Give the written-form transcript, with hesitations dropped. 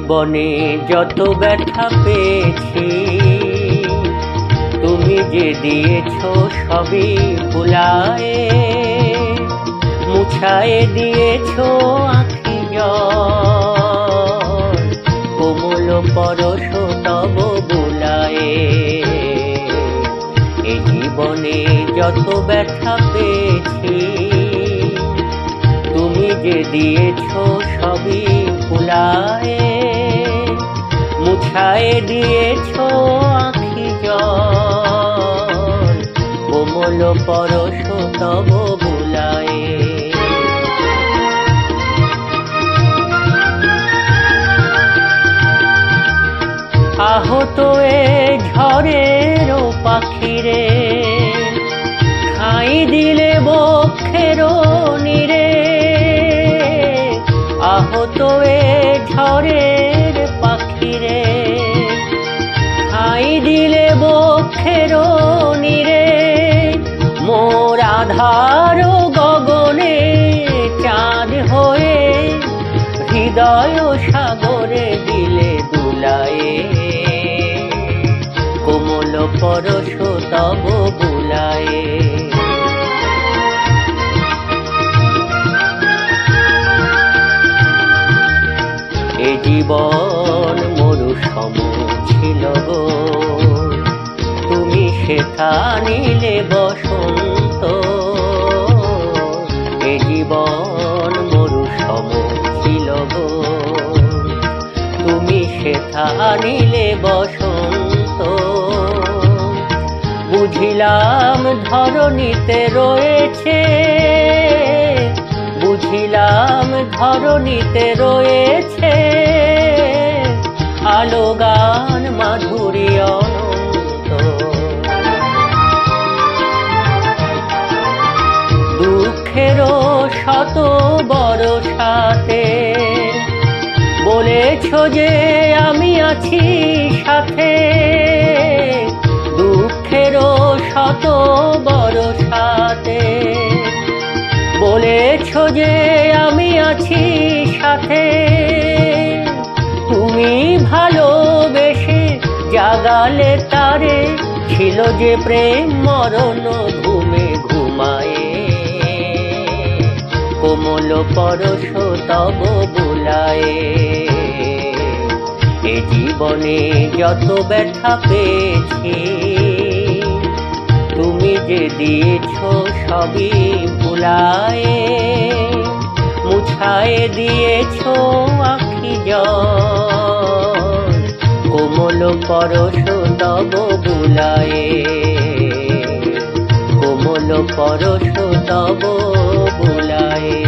জীবনে যত ব্যথা পেয়েছি, তুমি যে দিয়েছো সবই ভুলায়ে, মুছায়ে দিয়েছো আঁখি জল, কোমল পরশ তব বুলায়ে। এই জীবনে যত ব্যথা পেয়েছি, তুমি যে দিয়েছো সবই ভুলায়ে, মুছায়ে দিয়েছো আঁখি জল, কোমল পরশ তব বুলায়ে। আহত এ ঝড়ের পাখিরে, ঠাঁই দিলে বক্ষের নীরে। আহত এ ঝড়ের পাখিরে, ঠাঁই দিলে বক্ষের নীরে। মোর আধার গগনে চাঁদ হয়ে, হৃদয় সাগরে দিলে দুলায়ে, কোমল পরশ তব বুলায়ে। এ জীবন মরু সম ছিল গো, তুমি সেথা নিলে বসন্ত। এ জীবন মরু সম ছিল গো, তুমি সেথা নিলে বসন্ত। বুঝিলাম ধরণীতে রয়েছে, বুঝিলাম ধরণীতে রয়েছে আলো গান মাধুরী অনন্ত। দুঃখেরও শত বরসাতে বলেছো যে আমি আছি সাথে। দুঃখেরও শত বরসাতে বলেছো যে আমি আছি সাথে। তুমি ভালোবেসে জাগালে তারে, ছিল যে প্রেম মরণ ঘুমে ঘুমায়ে, কোমল পরশ তব বুলায়ে। এ জীবনে যত ব্যথা পেয়েছি, তুমি যে দিয়েছো সবই ভুলায়ে, মুছায়ে দিয়েছো আঁখি জল, কোমল পরশ তব বুলায়ে, কোমল পরশ তব বুলায়ে।